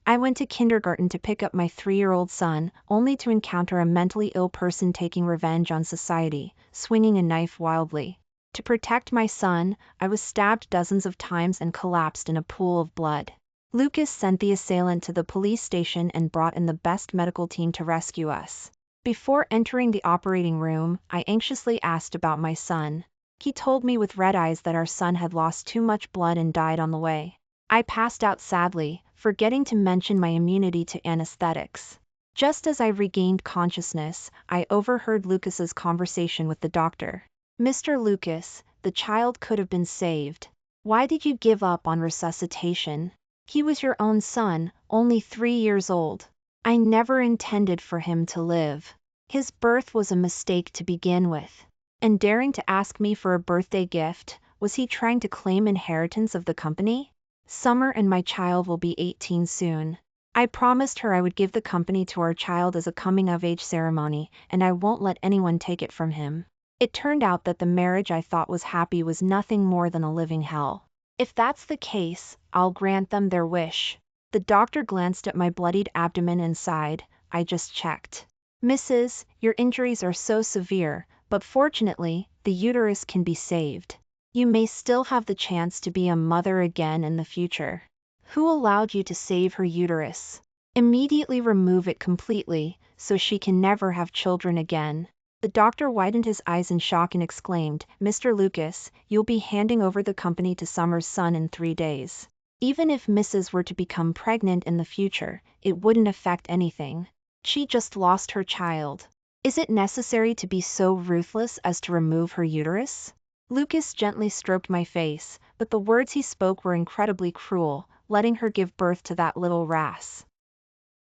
I went to kindergarten to pick up my 3-year-old son, only to encounter a mentally ill person taking revenge on society, swinging a knife wildly. To protect my son, I was stabbed dozens of times and collapsed in a pool of blood. Lucas sent the assailant to the police station and brought in the best medical team to rescue us. Before entering the operating room, I anxiously asked about my son. He told me with red eyes that our son had lost too much blood and died on the way. I passed out sadly, forgetting to mention my immunity to anesthetics. Just as I regained consciousness, I overheard Lucas's conversation with the doctor. "Mr. Lucas, the child could have been saved. Why did you give up on resuscitation? He was your own son, only 3 years old. I never intended for him to live. His birth was a mistake to begin with." And daring to ask me for a birthday gift, was he trying to claim inheritance of the company? Summer and my child will be 18 soon. I promised her I would give the company to our child as a coming-of-age ceremony, and I won't let anyone take it from him. It turned out that the marriage I thought was happy was nothing more than a living hell. If that's the case, I'll grant them their wish. The doctor glanced at my bloodied abdomen and sighed. "I just checked. Mrs., your injuries are so severe, but fortunately, the uterus can be saved. You may still have the chance to be a mother again in the future." "Who allowed you to save her uterus?" "Immediately remove it completely, so she can never have children again." The doctor widened his eyes in shock and exclaimed, "Mr. Lucas, you'll be handing over the company to Summer's son in 3 days. Even if Mrs. were to become pregnant in the future, it wouldn't affect anything. She just lost her child. Is it necessary to be so ruthless as to remove her uterus?" Lucas gently stroked my face, but the words he spoke were incredibly cruel, letting her give birth to that little ras.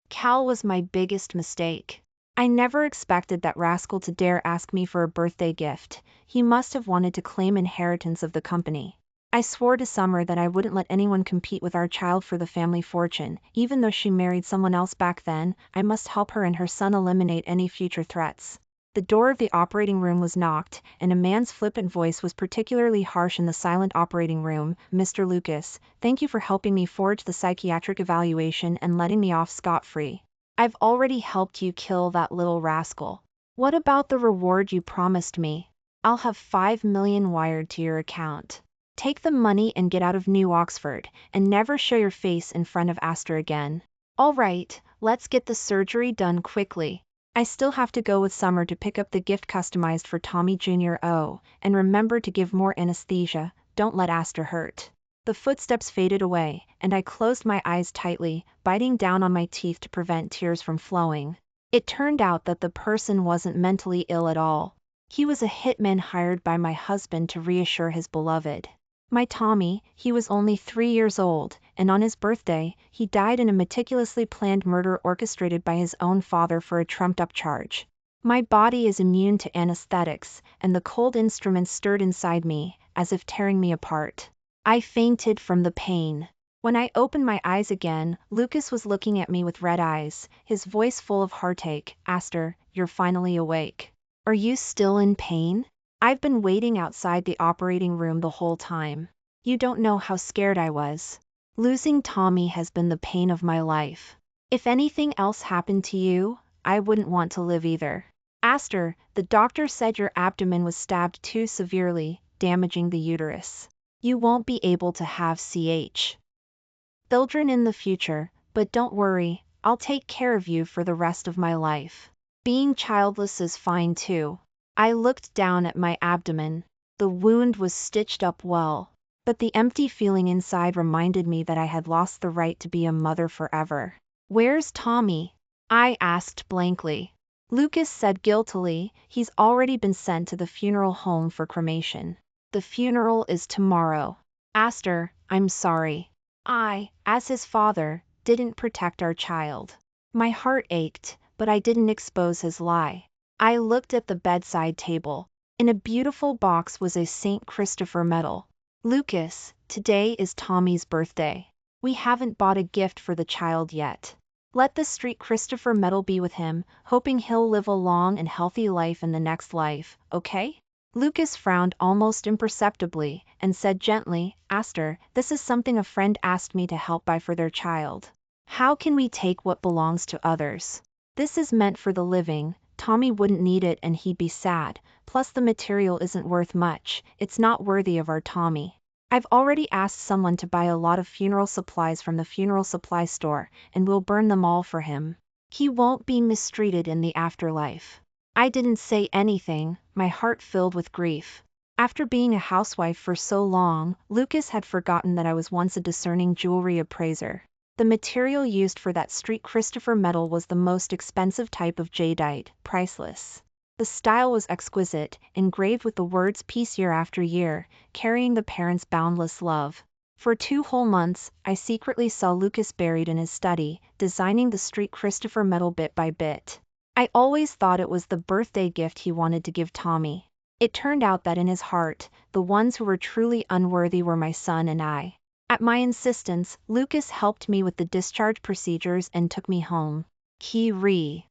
Cal was my biggest mistake. I never expected that rascal to dare ask me for a birthday gift. He must have wanted to claim inheritance of the company. I swore to Summer that I wouldn't let anyone compete with our child for the family fortune. Even though she married someone else back then, I must help her and her son eliminate any future threats. The door of the operating room was knocked, and a man's flippant voice was particularly harsh in the silent operating room. "Mr. Lucas, thank you for helping me forge the psychiatric evaluation and letting me off scot-free. I've already helped you kill that little rascal. What about the reward you promised me?" "I'll have 5 million wired to your account. Take the money and get out of New Oxford, and never show your face in front of Astor again." "All right, let's get the surgery done quickly. I still have to go with Summer to pick up the gift customized for Tommy Jr. Oh, and remember to give more anesthesia, don't let Astor hurt." The footsteps faded away, and I closed my eyes tightly, biting down on my teeth to prevent tears from flowing. It turned out that the person wasn't mentally ill at all. He was a hitman hired by my husband to reassure his beloved. My Tommy, he was only 3 years old, and on his birthday, he died in a meticulously planned murder orchestrated by his own father for a trumped-up charge. My body is immune to anesthetics, and the cold instruments stirred inside me, as if tearing me apart. I fainted from the pain. When I opened my eyes again, Lucas was looking at me with red eyes, his voice full of heartache. "Astor, you're finally awake. Are you still in pain? I've been waiting outside the operating room the whole time. You don't know how scared I was. Losing Tommy has been the pain of my life. If anything else happened to you, I wouldn't want to live either." "Astor, the doctor said your abdomen was stabbed too severely, damaging the uterus. You won't be able to have children in the future, but don't worry, I'll take care of you for the rest of my life. Being childless is fine too." I looked down at my abdomen. The wound was stitched up well, but the empty feeling inside reminded me that I had lost the right to be a mother forever. "Where's Tommy?" I asked blankly. Lucas said guiltily, "He's already been sent to the funeral home for cremation. The funeral is tomorrow." "Astor, I'm sorry. I, as his father, didn't protect our child." My heart ached, but I didn't expose his lie. I looked at the bedside table. In a beautiful box was a St. Christopher medal. "Lucas, today is Tommy's birthday. We haven't bought a gift for the child yet. Let the St. Christopher medal be with him, hoping he'll live a long and healthy life in the next life, okay?" Lucas frowned almost imperceptibly, and said gently, "Astor, this is something a friend asked me to help buy for their child. How can we take what belongs to others? This is meant for the living. Tommy wouldn't need it and he'd be sad, plus the material isn't worth much, it's not worthy of our Tommy. I've already asked someone to buy a lot of funeral supplies from the funeral supply store, and we'll burn them all for him. He won't be mistreated in the afterlife. I didn't say anything, my heart filled with grief. After being a housewife for so long, Lucas had forgotten that I was once a discerning jewelry appraiser. The material used for that street Christopher medal was the most expensive type of jadeite, priceless. The style was exquisite, engraved with the words peace year after year, carrying the parents' boundless love. For 2 whole months, I secretly saw Lucas buried in his study, designing the street Christopher medal bit by bit. I always thought it was the birthday gift he wanted to give Tommy. It turned out that in his heart, the ones who were truly unworthy were my son and I. At my insistence, Lucas helped me with the discharge procedures and took me home. He refused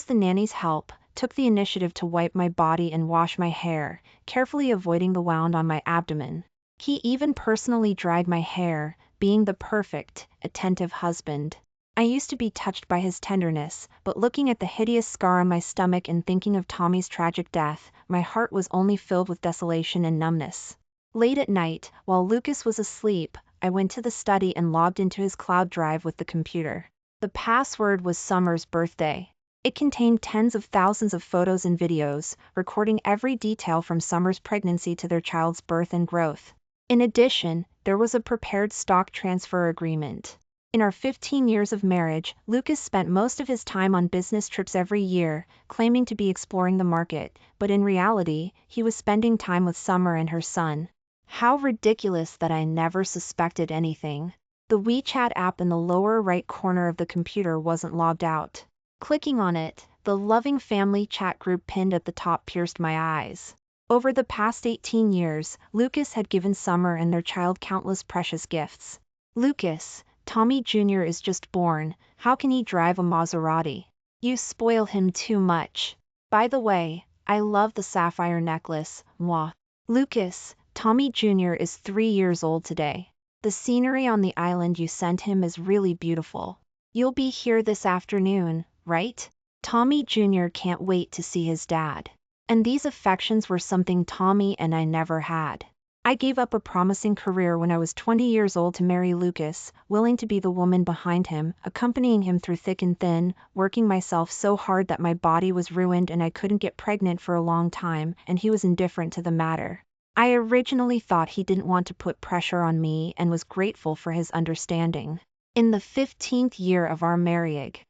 the nanny's help, took the initiative to wipe my body and wash my hair, carefully avoiding the wound on my abdomen. He even personally dried my hair, being the perfect, attentive husband. I used to be touched by his tenderness, but looking at the hideous scar on my stomach and thinking of Tommy's tragic death, my heart was only filled with desolation and numbness. Late at night, while Lucas was asleep, I went to the study and logged into his cloud drive with the computer. The password was Summer's birthday. It contained tens of thousands of photos and videos, recording every detail from Summer's pregnancy to their child's birth and growth. In addition, there was a prepared stock transfer agreement. In our 15 years of marriage, Lucas spent most of his time on business trips every year, claiming to be exploring the market, but in reality, he was spending time with Summer and her son. How ridiculous that I never suspected anything. The WeChat app in the lower right corner of the computer wasn't logged out. Clicking on it, the loving family chat group pinned at the top pierced my eyes. Over the past 18 years, Lucas had given Summer and their child countless precious gifts. Lucas, Tommy Jr. is just born, how can he drive a Maserati? You spoil him too much. By the way, I love the sapphire necklace, mwah. Lucas, Tommy Jr. is 3 years old today. The scenery on the island you sent him is really beautiful. You'll be here this afternoon, right? Tommy Jr. can't wait to see his dad. And these affections were something Tommy and I never had. I gave up a promising career when I was 20 years old to marry Lucas, willing to be the woman behind him, accompanying him through thick and thin, working myself so hard that my body was ruined and I couldn't get pregnant for a long time, and he was indifferent to the matter. I originally thought he didn't want to put pressure on me and was grateful for his understanding. In the 15th year of our marriage,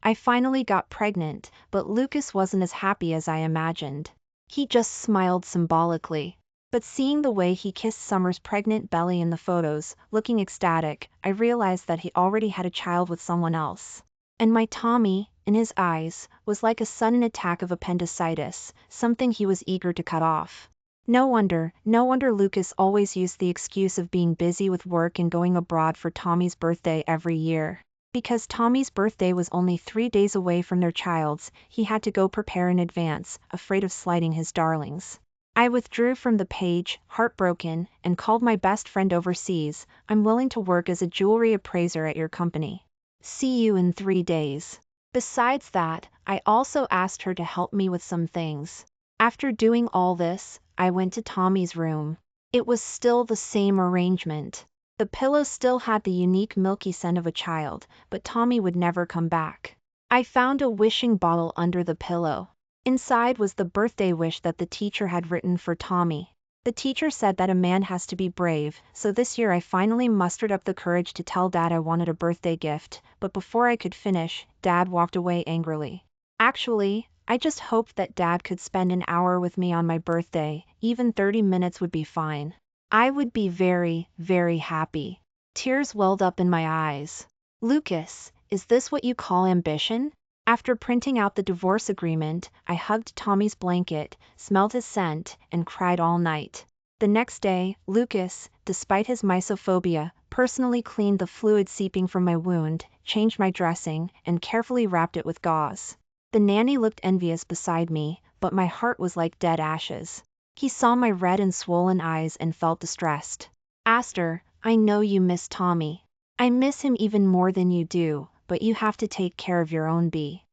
I finally got pregnant, but Lucas wasn't as happy as I imagined. He just smiled symbolically. But seeing the way he kissed Summer's pregnant belly in the photos, looking ecstatic, I realized that he already had a child with someone else. And my Tommy, in his eyes, was like a sudden attack of appendicitis, something he was eager to cut off. No wonder Lucas always used the excuse of being busy with work and going abroad for Tommy's birthday every year. Because Tommy's birthday was only 3 days away from their child's, he had to go prepare in advance, afraid of slighting his darlings. I withdrew from the page, heartbroken, and called my best friend overseas. I'm willing to work as a jewelry appraiser at your company. See you in 3 days. Besides that, I also asked her to help me with some things. After doing all this, I went to Tommy's room. It was still the same arrangement. The pillow still had the unique milky scent of a child, but Tommy would never come back. I found a wishing bottle under the pillow. Inside was the birthday wish that the teacher had written for Tommy. The teacher said that a man has to be brave, so this year I finally mustered up the courage to tell Dad I wanted a birthday gift, but before I could finish, Dad walked away angrily. Actually, I just hoped that Dad could spend an hour with me on my birthday, even 30 minutes would be fine. I would be very, very happy. Tears welled up in my eyes. Lucas, is this what you call ambition? After printing out the divorce agreement, I hugged Tommy's blanket, smelled his scent, and cried all night. The next day, Lucas, despite his mysophobia, personally cleaned the fluid seeping from my wound, changed my dressing, and carefully wrapped it with gauze. The nanny looked envious beside me, but my heart was like dead ashes. He saw my red and swollen eyes and felt distressed. Aster, I know you miss Tommy. I miss him even more than you do, but you have to take care of your own B.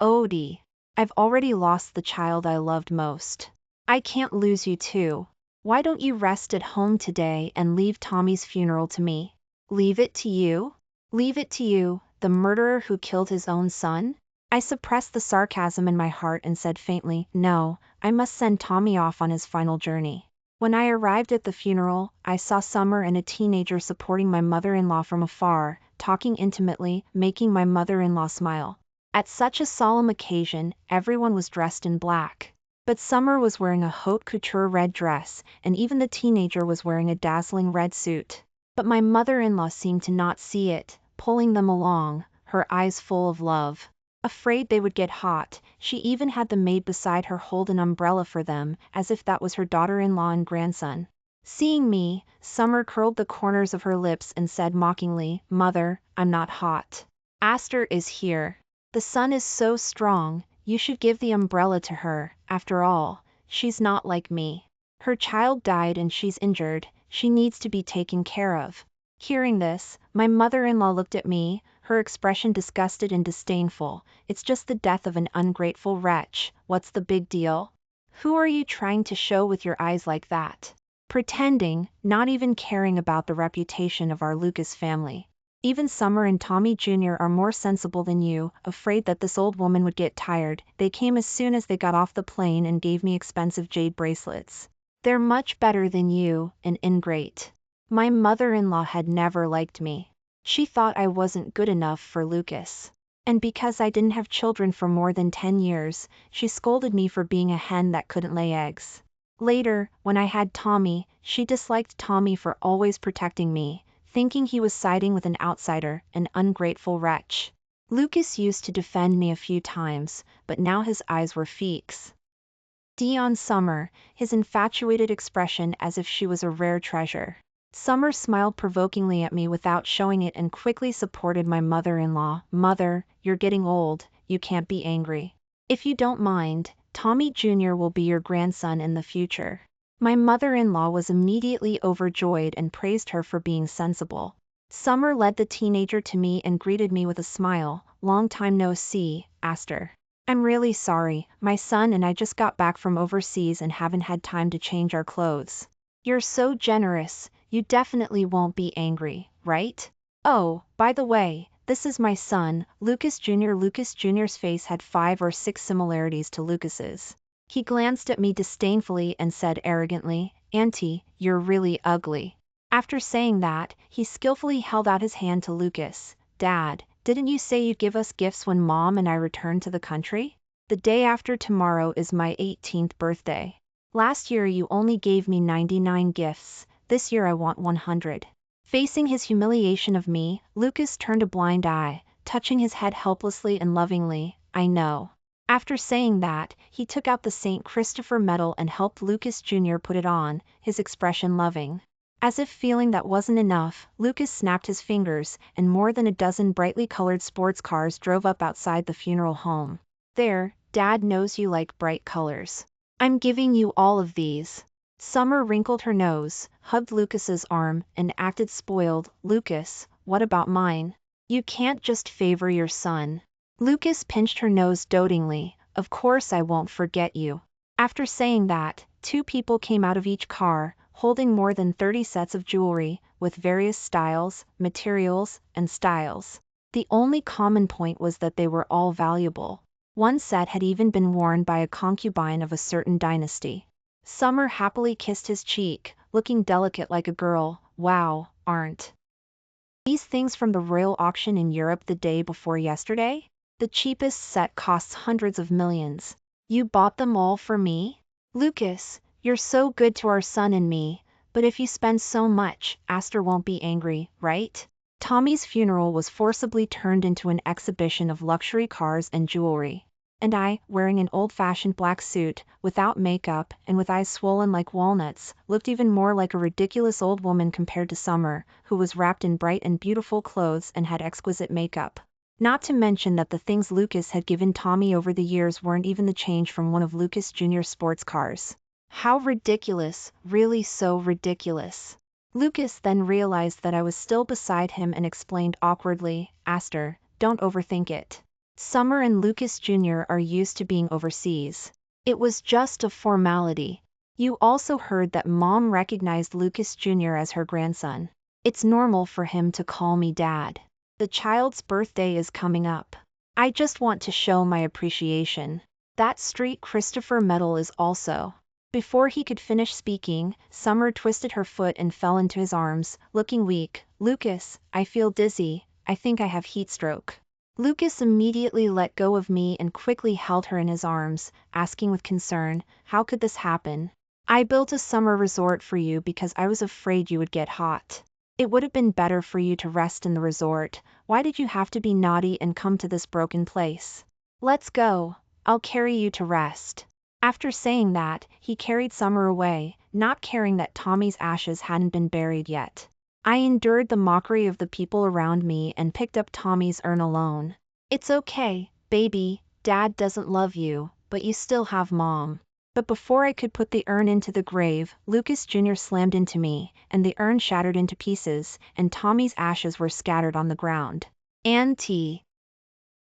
Odie. I've already lost the child I loved most. I can't lose you too. Why don't you rest at home today and leave Tommy's funeral to me? Leave it to you? Leave it to you, the murderer who killed his own son? I suppressed the sarcasm in my heart and said faintly, no, I must send Tommy off on his final journey. When I arrived at the funeral, I saw Summer and a teenager supporting my mother-in-law from afar, talking intimately, making my mother-in-law smile. At such a solemn occasion, everyone was dressed in black. But Summer was wearing a haute couture red dress, and even the teenager was wearing a dazzling red suit. But my mother-in-law seemed to not see it, pulling them along, her eyes full of love. Afraid they would get hot, she even had the maid beside her hold an umbrella for them, as if that was her daughter-in-law and grandson. Seeing me, Summer curled the corners of her lips and said mockingly, Mother, I'm not hot. Aster is here. The sun is so strong, you should give the umbrella to her, after all, she's not like me. Her child died and she's injured, she needs to be taken care of. Hearing this, my mother-in-law looked at me, her expression disgusted and disdainful. It's just the death of an ungrateful wretch, what's the big deal? Who are you trying to show with your eyes like that? Pretending, not even caring about the reputation of our Lucas family. Even Summer and Tommy Jr. are more sensible than you, afraid that this old woman would get tired. They came as soon as they got off the plane and gave me expensive jade bracelets. They're much better than you, an ingrate. My mother-in-law had never liked me. She thought I wasn't good enough for Lucas. And because I didn't have children for more than 10 years, she scolded me for being a hen that couldn't lay eggs. Later, when I had Tommy, she disliked Tommy for always protecting me, thinking he was siding with an outsider, an ungrateful wretch. Lucas used to defend me a few times, but now his eyes were fixed on Summer, his infatuated expression as if she was a rare treasure. Summer smiled provokingly at me without showing it and quickly supported my mother-in-law. Mother, you're getting old, you can't be angry. If you don't mind, Tommy Jr. will be your grandson in the future. My mother-in-law was immediately overjoyed and praised her for being sensible. Summer led the teenager to me and greeted me with a smile. Long time no see, Aster. I'm really sorry, my son and I just got back from overseas and haven't had time to change our clothes. You're so generous, you definitely won't be angry, right? Oh, by the way, this is my son, Lucas Jr. Lucas Jr.'s face had 5 or 6 similarities to Lucas's. He glanced at me disdainfully and said arrogantly, Auntie, you're really ugly. After saying that, he skillfully held out his hand to Lucas. Dad, didn't you say you'd give us gifts when Mom and I return to the country? The day after tomorrow is my 18th birthday. Last year you only gave me 99 gifts, this year I want 100. Facing his humiliation of me, Lucas turned a blind eye, touching his head helplessly and lovingly. I know. After saying that, he took out the St. Christopher medal and helped Lucas Jr. put it on, his expression loving. As if feeling that wasn't enough, Lucas snapped his fingers, and more than a dozen brightly colored sports cars drove up outside the funeral home. There, Dad knows you like bright colors. I'm giving you all of these. Summer wrinkled her nose, hugged Lucas's arm, and acted spoiled. Lucas, what about mine? You can't just favor your son. Lucas pinched her nose dotingly. Of course I won't forget you. After saying that, 2 people came out of each car, holding more than 30 sets of jewelry, with various styles, materials, and styles. The only common point was that they were all valuable. One set had even been worn by a concubine of a certain dynasty. Summer happily kissed his cheek, looking delicate like a girl. Wow, aren't these things from the royal auction in Europe the day before yesterday? The cheapest set costs hundreds of millions. You bought them all for me? Lucas, you're so good to our son and me, but if you spend so much, Aster won't be angry, right? Tommy's funeral was forcibly turned into an exhibition of luxury cars and jewelry. And I, wearing an old-fashioned black suit, without makeup, and with eyes swollen like walnuts, looked even more like a ridiculous old woman compared to Summer, who was wrapped in bright and beautiful clothes and had exquisite makeup. Not to mention that the things Lucas had given Tommy over the years weren't even the change from one of Lucas Jr.'s sports cars. How ridiculous, really so ridiculous. Lucas then realized that I was still beside him and explained awkwardly, Aster, don't overthink it. Summer and Lucas Jr. are used to being overseas. It was just a formality. You also heard that Mom recognized Lucas Jr. as her grandson. It's normal for him to call me Dad. The child's birthday is coming up. I just want to show my appreciation. That Street Christopher medal is also. Before he could finish speaking, Summer twisted her foot and fell into his arms, looking weak. Lucas, I feel dizzy. I think I have heat stroke. Lucas immediately let go of me and quickly held her in his arms, asking with concern, how could this happen? I built a summer resort for you because I was afraid you would get hot. It would have been better for you to rest in the resort. Why did you have to be naughty and come to this broken place? Let's go. I'll carry you to rest. After saying that, he carried Summer away, not caring that Tommy's ashes hadn't been buried yet. I endured the mockery of the people around me and picked up Tommy's urn alone. It's okay, baby, Dad doesn't love you, but you still have Mom. But before I could put the urn into the grave, Lucas Jr. slammed into me, and the urn shattered into pieces, and Tommy's ashes were scattered on the ground. Auntie,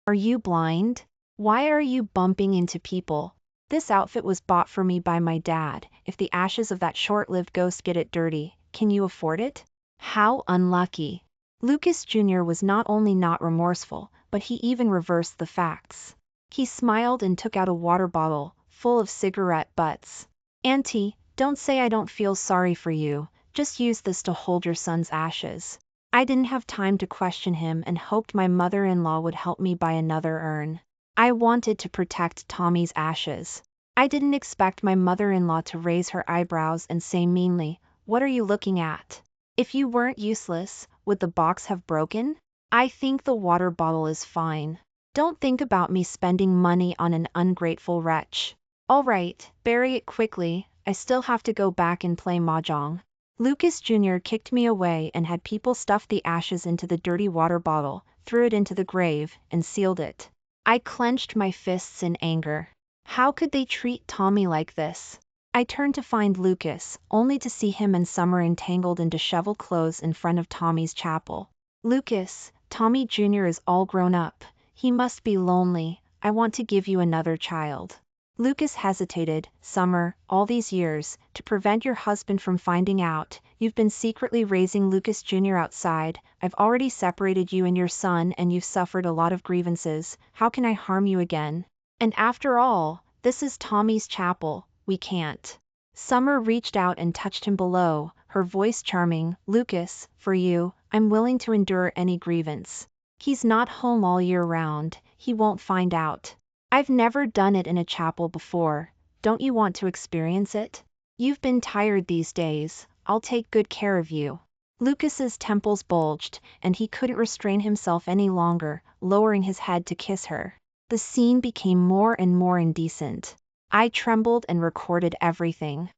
are you blind? Why are you bumping into people? This outfit was bought for me by my dad. If the ashes of that short-lived ghost get it dirty, can you afford it? How unlucky. Lucas Jr. was not only not remorseful, but he even reversed the facts. He smiled and took out a water bottle, full of cigarette butts. Auntie, don't say I don't feel sorry for you, just use this to hold your son's ashes. I didn't have time to question him and hoped my mother-in-law would help me buy another urn. I wanted to protect Tommy's ashes. I didn't expect my mother-in-law to raise her eyebrows and say meanly, what are you looking at? If you weren't useless, would the box have broken? I think the water bottle is fine. Don't think about me spending money on an ungrateful wretch. All right, bury it quickly, I still have to go back and play mahjong. Lucas Jr. kicked me away and had people stuff the ashes into the dirty water bottle, threw it into the grave, and sealed it. I clenched my fists in anger. How could they treat Tommy like this? I turned to find Lucas, only to see him and Summer entangled in disheveled clothes in front of Tommy's chapel. Lucas, Tommy Jr. is all grown up. He must be lonely. I want to give you another child. Lucas hesitated. Summer, all these years, to prevent your husband from finding out, you've been secretly raising Lucas Jr. outside. I've already separated you and your son and you've suffered a lot of grievances. How can I harm you again? And after all, this is Tommy's chapel. We can't. Summer reached out and touched him below, her voice charming. Lucas, for you, I'm willing to endure any grievance. He's not home all year round. He won't find out. I've never done it in a chapel before. Don't you want to experience it? You've been tired these days. I'll take good care of you. Lucas's temples bulged, and he couldn't restrain himself any longer, lowering his head to kiss her. The scene became more and more indecent. I trembled and recorded everything.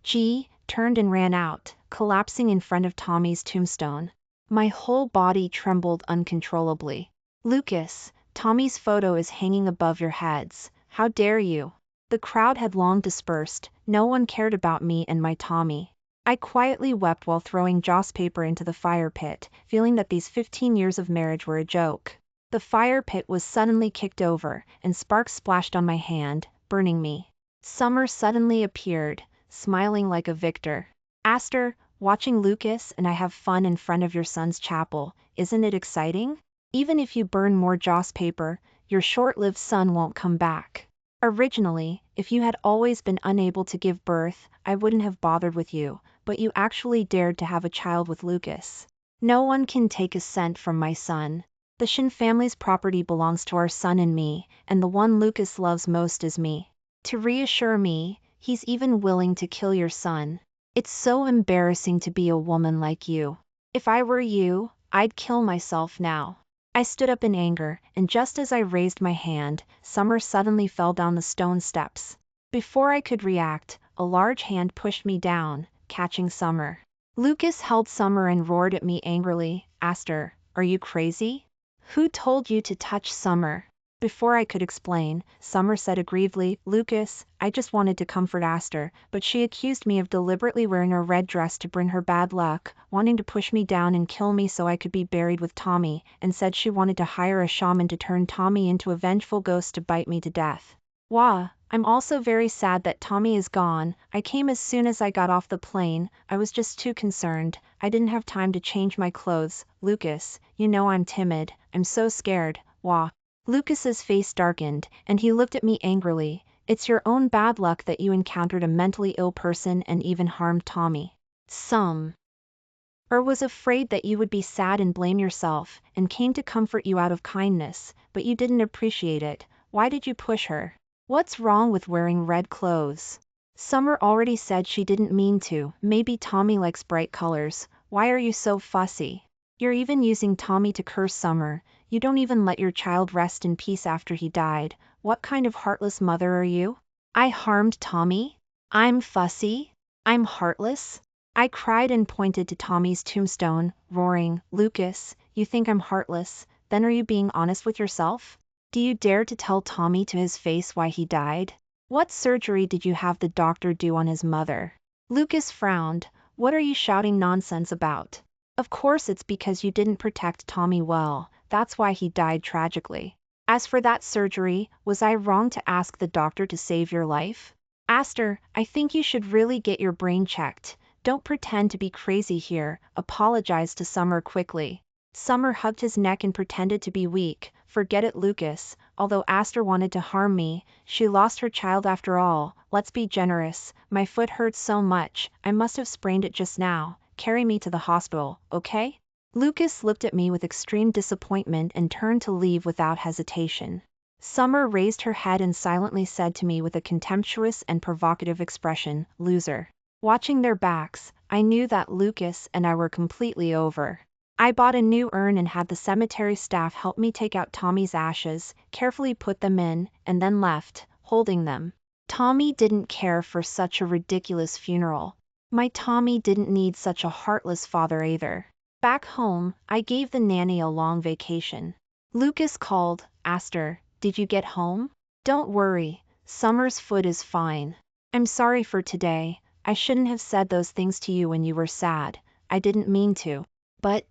G turned and ran out, collapsing in front of Tommy's tombstone. My whole body trembled uncontrollably. Lucas, Tommy's photo is hanging above your heads. How dare you? The crowd had long dispersed. No one cared about me and my Tommy. I quietly wept while throwing joss paper into the fire pit, feeling that these 15 years of marriage were a joke. The fire pit was suddenly kicked over, and sparks splashed on my hand, burning me. Summer suddenly appeared, smiling like a victor. Aster, watching Lucas and I have fun in front of your son's chapel, isn't it exciting? Even if you burn more joss paper, your short-lived son won't come back. Originally, if you had always been unable to give birth, I wouldn't have bothered with you, but you actually dared to have a child with Lucas. No one can take a cent from my son. The Shin family's property belongs to our son and me, and the one Lucas loves most is me. To reassure me, he's even willing to kill your son. It's so embarrassing to be a woman like you. If I were you, I'd kill myself now. I stood up in anger, and just as I raised my hand, Summer suddenly fell down the stone steps. Before I could react, a large hand pushed me down, catching Summer. Lucas held Summer and roared at me angrily, Aster, are you crazy? Who told you to touch Summer? Before I could explain, Summer said aggrievedly, "Lucas, I just wanted to comfort Aster, but she accused me of deliberately wearing a red dress to bring her bad luck, wanting to push me down and kill me so I could be buried with Tommy, and said she wanted to hire a shaman to turn Tommy into a vengeful ghost to bite me to death. Wah, I'm also very sad that Tommy is gone. I came as soon as I got off the plane. I was just too concerned. I didn't have time to change my clothes. Lucas, you know I'm timid. I'm so scared. Wah." Lucas's face darkened, and he looked at me angrily. "It's your own bad luck that you encountered a mentally ill person and even harmed Tommy. Summer was afraid that you would be sad and blame yourself, and came to comfort you out of kindness, but you didn't appreciate it. Why did you push her? What's wrong with wearing red clothes? Summer already said she didn't mean to. Maybe Tommy likes bright colors. Why are you so fussy? You're even using Tommy to curse Summer. You don't even let your child rest in peace after he died. What kind of heartless mother are you? I harmed Tommy? I'm fussy? I'm heartless?" I cried and pointed to Tommy's tombstone, roaring, "Lucas, you think I'm heartless? Then are you being honest with yourself? Do you dare to tell Tommy to his face why he died? What surgery did you have the doctor do on his mother?" Lucas frowned. "What are you shouting nonsense about? Of course it's because you didn't protect Tommy well. That's why he died tragically. As for that surgery, was I wrong to ask the doctor to save your life? Aster, I think you should really get your brain checked. Don't pretend to be crazy here." Apologize to Summer quickly. Summer hugged his neck and pretended to be weak. "Forget it, Lucas. Although Aster wanted to harm me, she lost her child after all. Let's be generous. My foot hurts so much, I must have sprained it just now. Carry me to the hospital, okay?" Lucas looked at me with extreme disappointment and turned to leave without hesitation. Summer raised her head and silently said to me with a contemptuous and provocative expression, "Loser." Watching their backs, I knew that Lucas and I were completely over. I bought a new urn and had the cemetery staff help me take out Tommy's ashes, carefully put them in, and then left, holding them. Tommy didn't care for such a ridiculous funeral. My Tommy didn't need such a heartless father either. Back home, I gave the nanny a long vacation. Lucas called, "Aster, did you get home? Don't worry, Summer's foot is fine. I'm sorry for today. I shouldn't have said those things to you when you were sad. I didn't mean to. But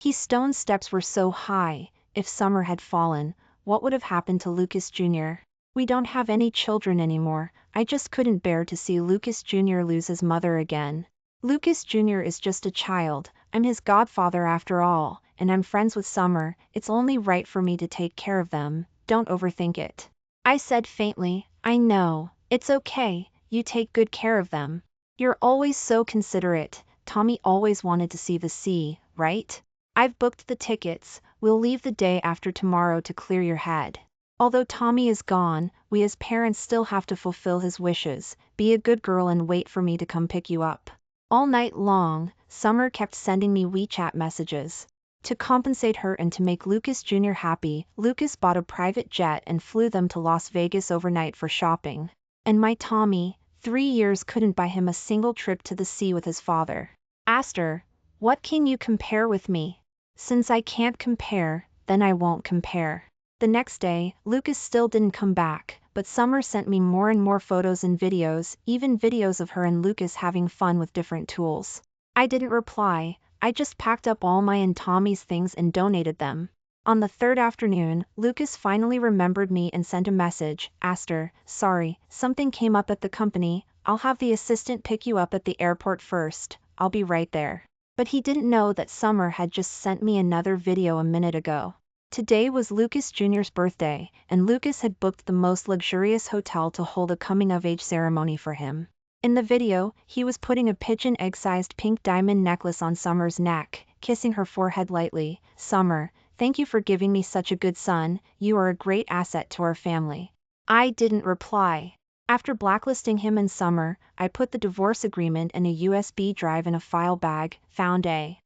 His stone steps were so high, if Summer had fallen, what would have happened to Lucas Jr.? We don't have any children anymore. I just couldn't bear to see Lucas Jr. lose his mother again. Lucas Jr. is just a child. I'm his godfather after all, and I'm friends with Summer. It's only right for me to take care of them. Don't overthink it." I said faintly, "I know. It's okay. You take good care of them. You're always so considerate. Tommy always wanted to see the sea, right? I've booked the tickets. We'll leave the day after tomorrow to clear your head. Although Tommy is gone, we as parents still have to fulfill his wishes. Be a good girl and wait for me to come pick you up." All night long, Summer kept sending me WeChat messages. To compensate her and to make Lucas Jr. happy, Lucas bought a private jet and flew them to Las Vegas overnight for shopping. And my Tommy, 3 years, couldn't buy him a single trip to the sea with his father. Aster, what can you compare with me? Since I can't compare, then I won't compare. The next day, Lucas still didn't come back, but Summer sent me more and more photos and videos, even videos of her and Lucas having fun with different tools. I didn't reply. I just packed up all my and Tommy's things and donated them. On the third afternoon, Lucas finally remembered me and sent a message, "Aster, sorry, something came up at the company. I'll have the assistant pick you up at the airport first. I'll be right there." But he didn't know that Summer had just sent me another video a minute ago. Today was Lucas Jr.'s birthday, and Lucas had booked the most luxurious hotel to hold a coming-of-age ceremony for him. In the video, he was putting a pigeon egg-sized pink diamond necklace on Summer's neck, kissing her forehead lightly. "Summer, thank you for giving me such a good son. You are a great asset to our family." I didn't reply. After blacklisting him and Summer, I put the divorce agreement in a USB drive in a file bag, found a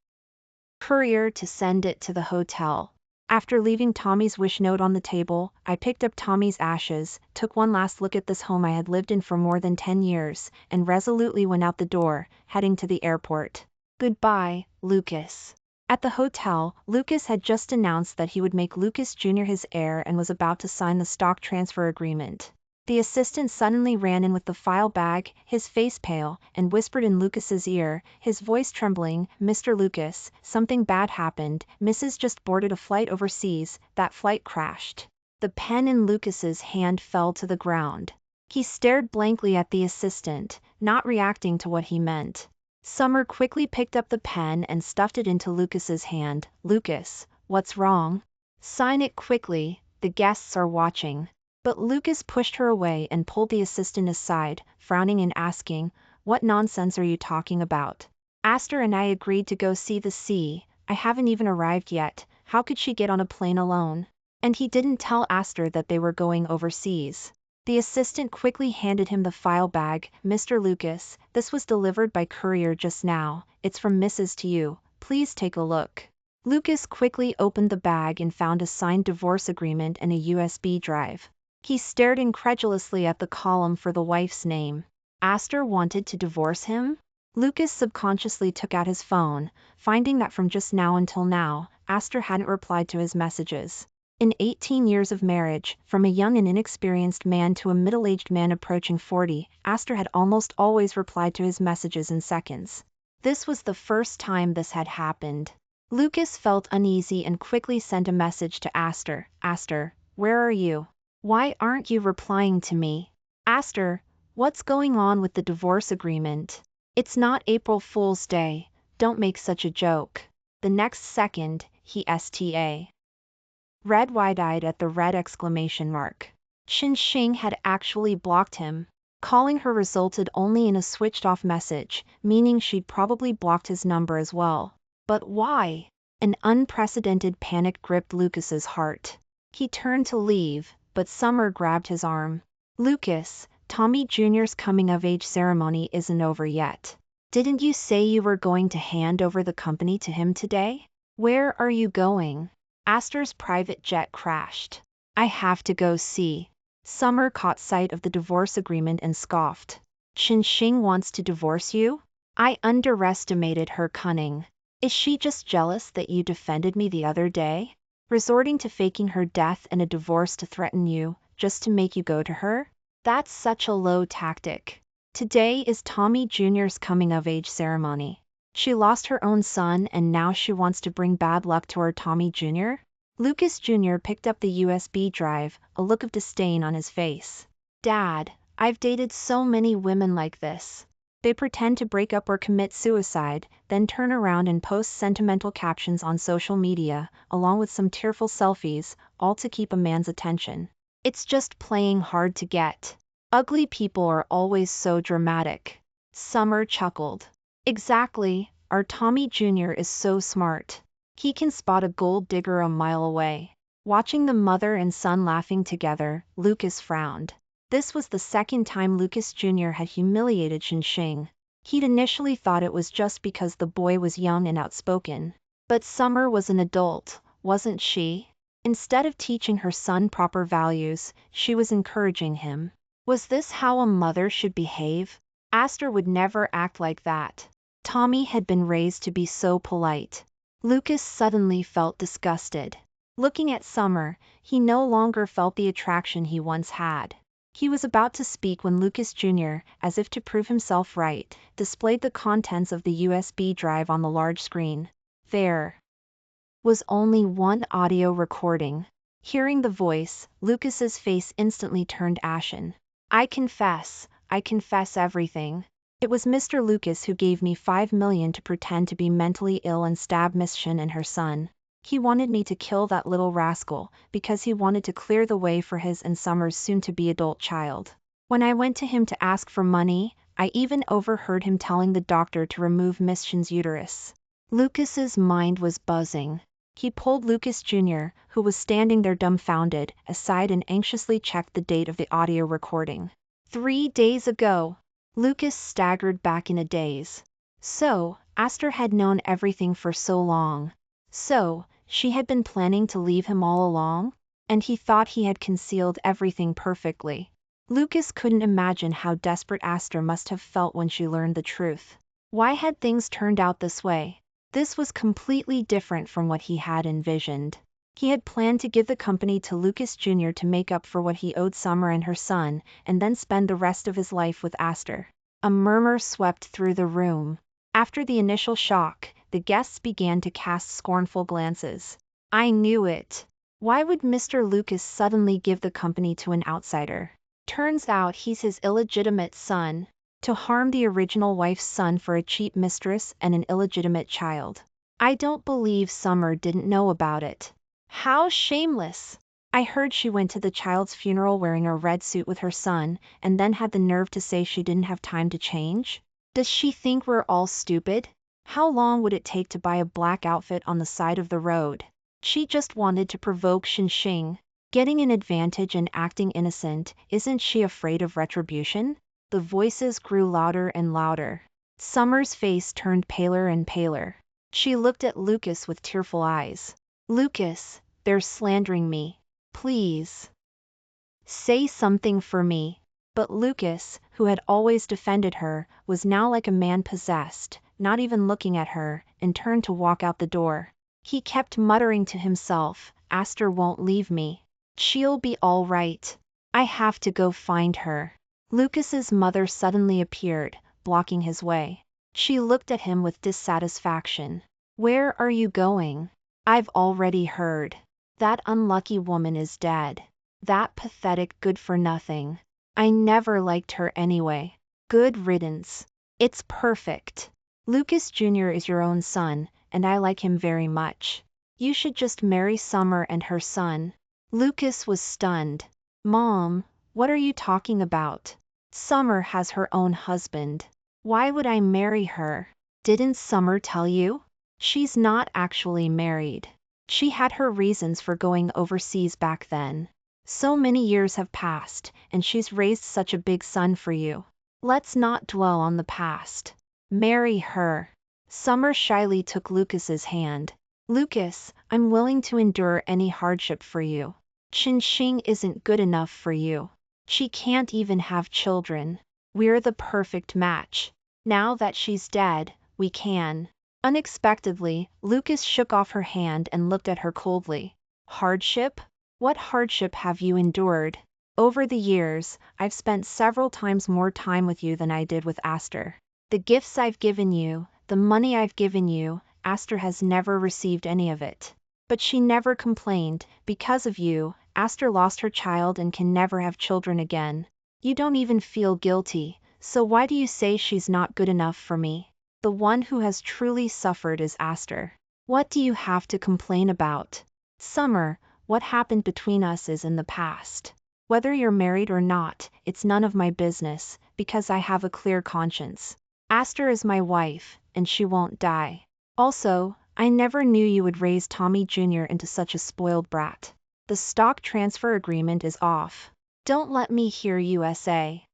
courier to send it to the hotel. After leaving Tommy's wish note on the table, I picked up Tommy's ashes, took one last look at this home I had lived in for more than 10 years, and resolutely went out the door, heading to the airport. Goodbye, Lucas. At the hotel, Lucas had just announced that he would make Lucas Jr. his heir and was about to sign the stock transfer agreement. The assistant suddenly ran in with the file bag, his face pale, and whispered in Lucas's ear, his voice trembling, "Mr. Lucas, something bad happened. Mrs. just boarded a flight overseas, that flight crashed." The pen in Lucas's hand fell to the ground. He stared blankly at the assistant, not reacting to what he meant. Summer quickly picked up the pen and stuffed it into Lucas's hand. "Lucas, what's wrong? Sign it quickly, the guests are watching." But Lucas pushed her away and pulled the assistant aside, frowning and asking, "What nonsense are you talking about? Aster and I agreed to go see the sea. I haven't even arrived yet. How could she get on a plane alone? And he didn't tell Aster that they were going overseas." The assistant quickly handed him the file bag. "Mr. Lucas, this was delivered by courier just now. It's from Mrs. to you. Please take a look." Lucas quickly opened the bag and found a signed divorce agreement and a USB drive. He stared incredulously at the column for the wife's name. Aster wanted to divorce him? Lucas subconsciously took out his phone, finding that from just now until now, Aster hadn't replied to his messages. In 18 years of marriage, from a young and inexperienced man to a middle-aged man approaching 40, Aster had almost always replied to his messages in seconds. This was the first time this had happened. Lucas felt uneasy and quickly sent a message to Aster. "Aster, where are you? Why aren't you replying to me? Aster, what's going on with the divorce agreement? It's not April Fool's Day, don't make such a joke." The next second, he sta. Read wide-eyed at the red exclamation mark. Qin had actually blocked him. Calling her resulted only in a switched-off message, meaning she'd probably blocked his number as well. But why? An unprecedented panic gripped Lucas's heart. He turned to leave, but Summer grabbed his arm. "Lucas, Tommy Jr.'s coming-of-age ceremony isn't over yet. Didn't you say you were going to hand over the company to him today? Where are you going?" Aster's private jet crashed. "I have to go see." Summer caught sight of the divorce agreement and scoffed. "Qin wants to divorce you? I underestimated her cunning. Is she just jealous that you defended me the other day? Resorting to faking her death and a divorce to threaten you, just to make you go to her? That's such a low tactic. Today is Tommy Jr.'s coming-of-age ceremony. She lost her own son and now she wants to bring bad luck to our Tommy Jr.? Lucas Jr. picked up the USB drive, a look of disdain on his face. "Dad, I've dated so many women like this. They pretend to break up or commit suicide, then turn around and post sentimental captions on social media, along with some tearful selfies, all to keep a man's attention. It's just playing hard to get. Ugly people are always so dramatic." Summer chuckled. "Exactly, our Tommy Jr. is so smart. He can spot a gold digger a mile away." Watching the mother and son laughing together, Lucas frowned. This was the second time Lucas Jr. had humiliated Qin. He'd initially thought it was just because the boy was young and outspoken. But Summer was an adult, wasn't she? Instead of teaching her son proper values, she was encouraging him. Was this how a mother should behave? Aster would never act like that. Tommy had been raised to be so polite. Lucas suddenly felt disgusted. Looking at Summer, he no longer felt the attraction he once had. He was about to speak when Lucas Jr., as if to prove himself right, displayed the contents of the USB drive on the large screen. There was only one audio recording. Hearing the voice, Lucas's face instantly turned ashen. I confess everything. It was Mr. Lucas who gave me $5 million to pretend to be mentally ill and stab Miss Qin and her son. He wanted me to kill that little rascal, because he wanted to clear the way for his and Summer's soon-to-be adult child. When I went to him to ask for money, I even overheard him telling the doctor to remove Miss Qin's uterus." Lucas's mind was buzzing. He pulled Lucas Jr., who was standing there dumbfounded, aside and anxiously checked the date of the audio recording. 3 days ago. Lucas staggered back in a daze. So, Aster had known everything for so long. So, she had been planning to leave him all along? And he thought he had concealed everything perfectly. Lucas couldn't imagine how desperate Aster must have felt when she learned the truth. Why had things turned out this way? This was completely different from what he had envisioned. He had planned to give the company to Lucas Jr. to make up for what he owed Summer and her son, and then spend the rest of his life with Aster. A murmur swept through the room. After the initial shock, the guests began to cast scornful glances. I knew it. Why would Mr. Lucas suddenly give the company to an outsider? Turns out he's his illegitimate son. To harm the original wife's son for a cheap mistress and an illegitimate child. I don't believe Summer didn't know about it. How shameless! I heard she went to the child's funeral wearing a red suit with her son, and then had the nerve to say she didn't have time to change? Does she think we're all stupid? How long would it take to buy a black outfit on the side of the road? She just wanted to provoke Xing. Getting an advantage and acting innocent, isn't she afraid of retribution? The voices grew louder and louder. Summer's face turned paler and paler. She looked at Lucas with tearful eyes. Lucas, they're slandering me. Please. Say something for me. But Lucas, who had always defended her, was now like a man possessed, not even looking at her, and turned to walk out the door. He kept muttering to himself, Aster won't leave me. She'll be all right. I have to go find her. Lucas's mother suddenly appeared, blocking his way. She looked at him with dissatisfaction. Where are you going? I've already heard. That unlucky woman is dead. That pathetic good-for-nothing. I never liked her anyway. Good riddance. It's perfect. Lucas Jr. is your own son, and I like him very much. You should just marry Summer and her son. Lucas was stunned. Mom, what are you talking about? Summer has her own husband. Why would I marry her? Didn't Summer tell you? She's not actually married. She had her reasons for going overseas back then. So many years have passed, and she's raised such a big son for you. Let's not dwell on the past. Marry her. Summer shyly took Lucas's hand. Lucas, I'm willing to endure any hardship for you. Xing isn't good enough for you. She can't even have children. We're the perfect match. Now that she's dead, we can. Unexpectedly, Lucas shook off her hand and looked at her coldly. Hardship? What hardship have you endured? Over the years, I've spent several times more time with you than I did with Aster. The gifts I've given you, the money I've given you, Aster has never received any of it. But she never complained. Because of you, Aster lost her child and can never have children again. You don't even feel guilty, so why do you say she's not good enough for me? The one who has truly suffered is Aster. What do you have to complain about? Summer, what happened between us is in the past. Whether you're married or not, it's none of my business, because I have a clear conscience. Aster is my wife, and she won't die. Also, I never knew you would raise Tommy Jr. into such a spoiled brat. The stock transfer agreement is off. Don't let me hear you say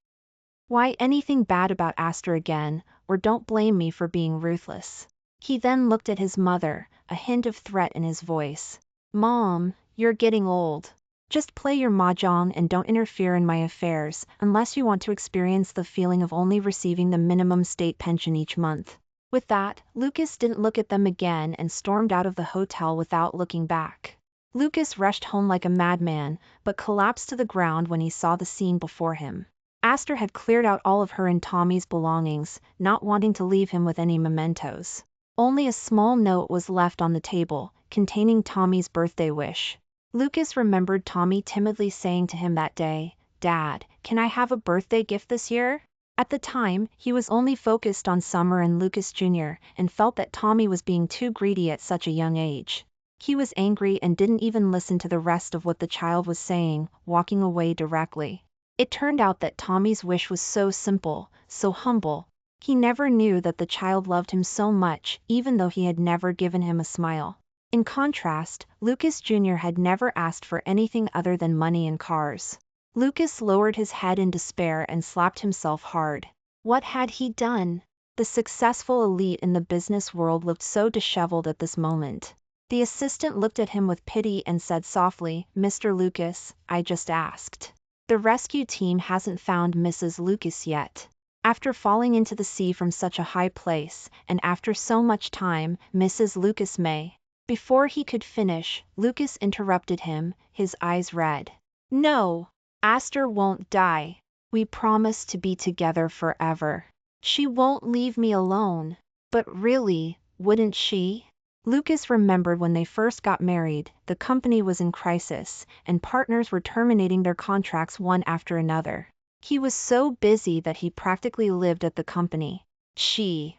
why anything bad about Aster again, or don't blame me for being ruthless. He then looked at his mother, a hint of threat in his voice. Mom, you're getting old. Just play your mahjong and don't interfere in my affairs, unless you want to experience the feeling of only receiving the minimum state pension each month. With that, Lucas didn't look at them again and stormed out of the hotel without looking back. Lucas rushed home like a madman, but collapsed to the ground when he saw the scene before him. Aster had cleared out all of her and Tommy's belongings, not wanting to leave him with any mementos. Only a small note was left on the table, containing Tommy's birthday wish. Lucas remembered Tommy timidly saying to him that day, "Dad, can I have a birthday gift this year?" At the time, he was only focused on Summer and Lucas Jr., and felt that Tommy was being too greedy at such a young age. He was angry and didn't even listen to the rest of what the child was saying, walking away directly. It turned out that Tommy's wish was so simple, so humble. He never knew that the child loved him so much, even though he had never given him a smile. In contrast, Lucas Jr. had never asked for anything other than money and cars. Lucas lowered his head in despair and slapped himself hard. What had he done? The successful elite in the business world looked so disheveled at this moment. The assistant looked at him with pity and said softly, "Mr. Lucas, I just asked. The rescue team hasn't found Mrs. Lucas yet." After falling into the sea from such a high place, and after so much time, Mrs. Lucas may. Before he could finish, Lucas interrupted him, his eyes red. No, Aster won't die. We promise to be together forever. She won't leave me alone. But really, wouldn't she? Lucas remembered when they first got married, the company was in crisis, and partners were terminating their contracts one after another. He was so busy that he practically lived at the company. She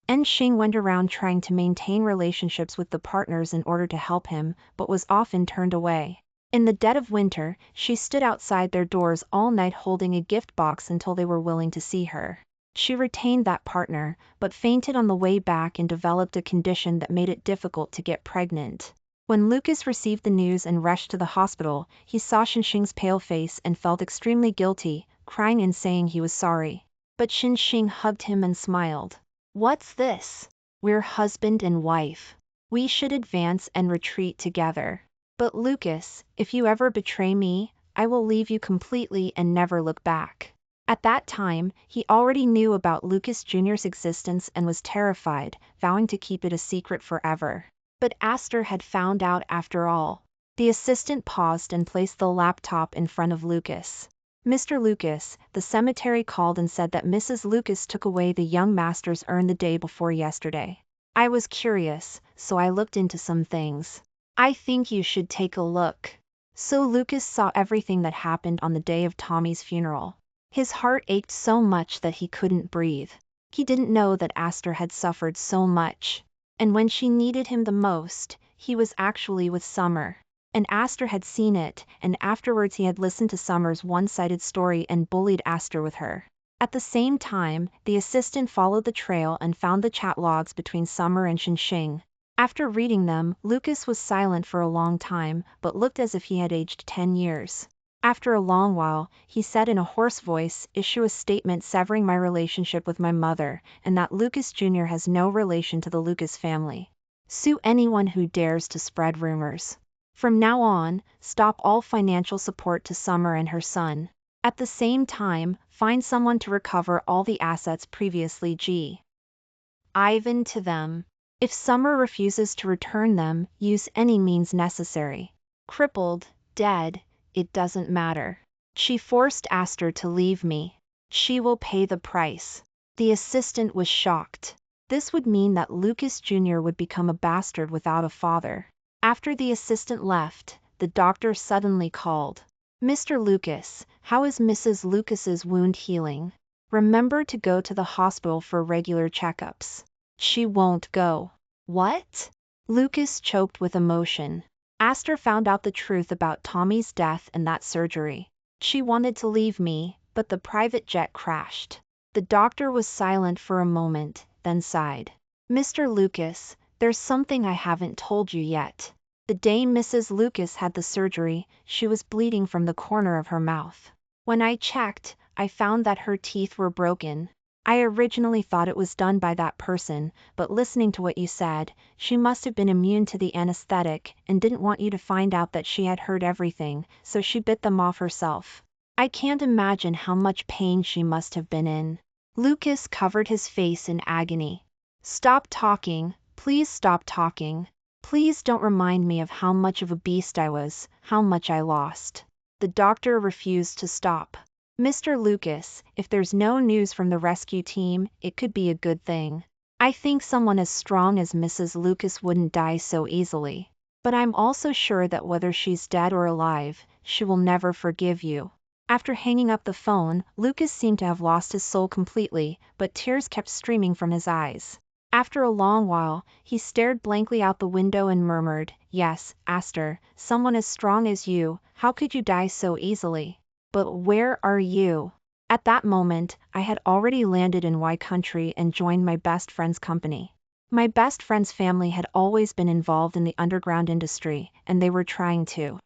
and Xing went around trying to maintain relationships with the partners in order to help him, but was often turned away. In the dead of winter, she stood outside their doors all night holding a gift box until they were willing to see her. She retained that partner, but fainted on the way back and developed a condition that made it difficult to get pregnant. When Lucas received the news and rushed to the hospital, he saw Xing's pale face and felt extremely guilty, crying and saying he was sorry. But Xing hugged him and smiled. What's this? We're husband and wife. We should advance and retreat together. But Lucas, if you ever betray me, I will leave you completely and never look back. At that time, he already knew about Lucas Jr.'s existence and was terrified, vowing to keep it a secret forever. But Aster had found out after all. The assistant paused and placed the laptop in front of Lucas. Mr. Lucas, the cemetery called and said that Mrs. Lucas took away the young master's urn the day before yesterday. I was curious, so I looked into some things. I think you should take a look. So Lucas saw everything that happened on the day of Tommy's funeral. His heart ached so much that he couldn't breathe. He didn't know that Aster had suffered so much. And when she needed him the most, he was actually with Summer. And Aster had seen it, and afterwards he had listened to Summer's one-sided story and bullied Aster with her. At the same time, the assistant followed the trail and found the chat logs between Summer and Xing. After reading them, Lucas was silent for a long time, but looked as if he had aged 10 years. After a long while, he said in a hoarse voice, "Issue a statement severing my relationship with my mother, and that Lucas Jr. has no relation to the Lucas family. Sue anyone who dares to spread rumors. From now on, stop all financial support to Summer and her son. At the same time, find someone to recover all the assets previously given to them. If Summer refuses to return them, use any means necessary. Crippled, dead, it doesn't matter. She forced Aster to leave me. She will pay the price." The assistant was shocked. This would mean that Lucas Jr. would become a bastard without a father. After the assistant left, the doctor suddenly called. "Mr. Lucas, how is Mrs. Lucas's wound healing? Remember to go to the hospital for regular checkups." "She won't go." "What?" Lucas choked with emotion. Aster found out the truth about Tommy's death and that surgery. She wanted to leave me, but the private jet crashed. The doctor was silent for a moment, then sighed. "Mr. Lucas, there's something I haven't told you yet. The day Mrs. Lucas had the surgery, she was bleeding from the corner of her mouth. When I checked, I found that her teeth were broken. I originally thought it was done by that person, but listening to what you said, she must have been immune to the anesthetic and didn't want you to find out that she had heard everything, so she bit them off herself. I can't imagine how much pain she must have been in." Lucas covered his face in agony. "Stop talking, please stop talking. Please don't remind me of how much of a beast I was, how much I lost." The doctor refused to stop. "Mr. Lucas, if there's no news from the rescue team, it could be a good thing. I think someone as strong as Mrs. Lucas wouldn't die so easily. But I'm also sure that whether she's dead or alive, she will never forgive you." After hanging up the phone, Lucas seemed to have lost his soul completely, but tears kept streaming from his eyes. After a long while, he stared blankly out the window and murmured, "Yes, Aster, someone as strong as you, how could you die so easily? But where are you?" At that moment, I had already landed in Y country and joined my best friend's company. My best friend's family had always been involved in the underground industry, and they were trying to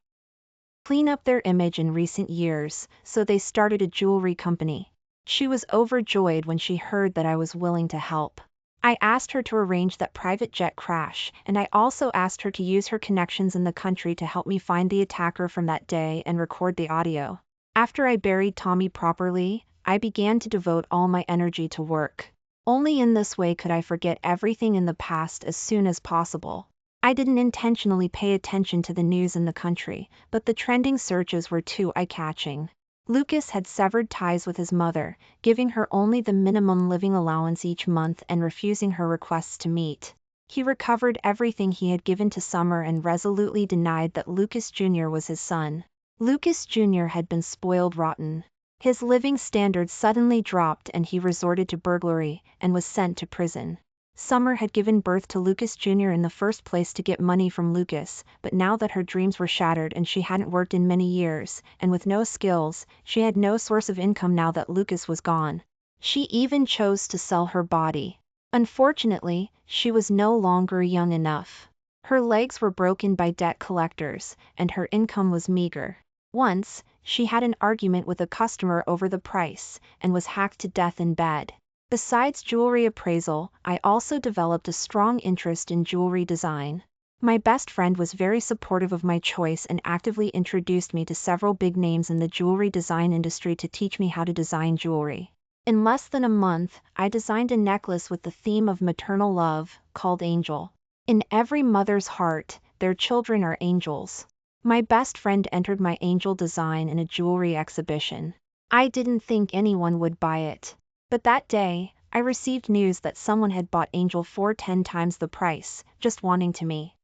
clean up their image in recent years, so they started a jewelry company. She was overjoyed when she heard that I was willing to help. I asked her to arrange that private jet crash, and I also asked her to use her connections in the country to help me find the attacker from that day and record the audio. After I buried Tommy properly, I began to devote all my energy to work. Only in this way could I forget everything in the past as soon as possible. I didn't intentionally pay attention to the news in the country, but the trending searches were too eye-catching. Lucas had severed ties with his mother, giving her only the minimum living allowance each month and refusing her requests to meet. He recovered everything he had given to Summer and resolutely denied that Lucas Jr. was his son. Lucas Jr. had been spoiled rotten. His living standards suddenly dropped and he resorted to burglary and was sent to prison. Summer had given birth to Lucas Jr. in the first place to get money from Lucas, but now that her dreams were shattered and she hadn't worked in many years, and with no skills, she had no source of income now that Lucas was gone. She even chose to sell her body. Unfortunately, she was no longer young enough. Her legs were broken by debt collectors, and her income was meager. Once, she had an argument with a customer over the price, and was hacked to death in bed. Besides jewelry appraisal, I also developed a strong interest in jewelry design. My best friend was very supportive of my choice and actively introduced me to several big names in the jewelry design industry to teach me how to design jewelry. In less than a month, I designed a necklace with the theme of maternal love, called Angel. In every mother's heart, their children are angels. My best friend entered my angel design in a jewelry exhibition. I didn't think anyone would buy it. But that day, I received news that someone had bought Angel for 10 times the price, just wanting to meet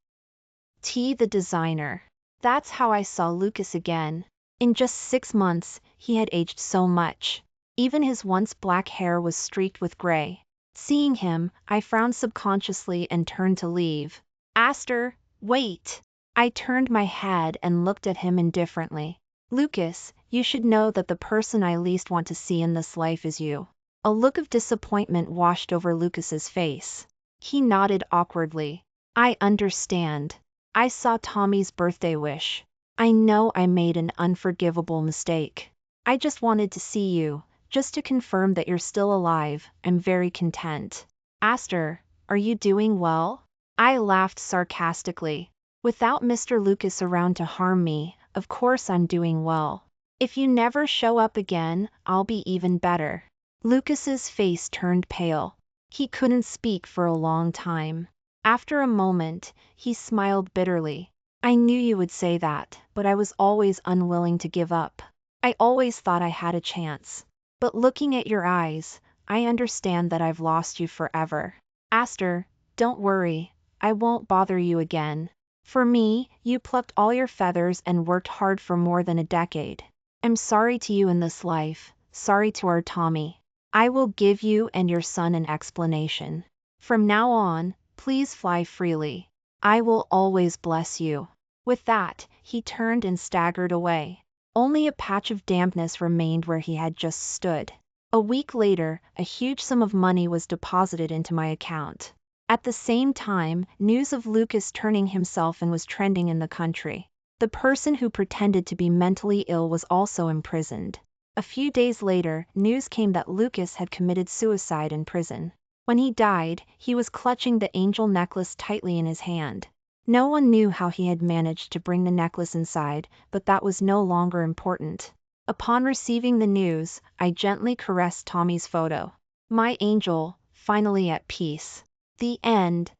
the designer. That's how I saw Lucas again. In just 6 months, he had aged so much. Even his once black hair was streaked with gray. Seeing him, I frowned subconsciously and turned to leave. Aster, wait! I turned my head and looked at him indifferently. Lucas, you should know that the person I least want to see in this life is you. A look of disappointment washed over Lucas's face. He nodded awkwardly. I understand. I saw Tommy's birthday wish. I know I made an unforgivable mistake. I just wanted to see you, just to confirm that you're still alive. I'm very content. Aster, are you doing well? I laughed sarcastically. Without Mr. Lucas around to harm me, of course I'm doing well. If you never show up again, I'll be even better. Lucas's face turned pale. He couldn't speak for a long time. After a moment, he smiled bitterly. I knew you would say that, but I was always unwilling to give up. I always thought I had a chance. But looking at your eyes, I understand that I've lost you forever. Aster, don't worry, I won't bother you again. For me, you plucked all your feathers and worked hard for more than a decade. I'm sorry to you in this life, sorry to our Tommy. I will give you and your son an explanation. From now on, please fly freely. I will always bless you. With that, he turned and staggered away. Only a patch of dampness remained where he had just stood. A week later, a huge sum of money was deposited into my account. At the same time, news of Lucas turning himself in was trending in the country. The person who pretended to be mentally ill was also imprisoned. A few days later, news came that Lucas had committed suicide in prison. When he died, he was clutching the angel necklace tightly in his hand. No one knew how he had managed to bring the necklace inside, but that was no longer important. Upon receiving the news, I gently caressed Tommy's photo. My angel, finally at peace. The end.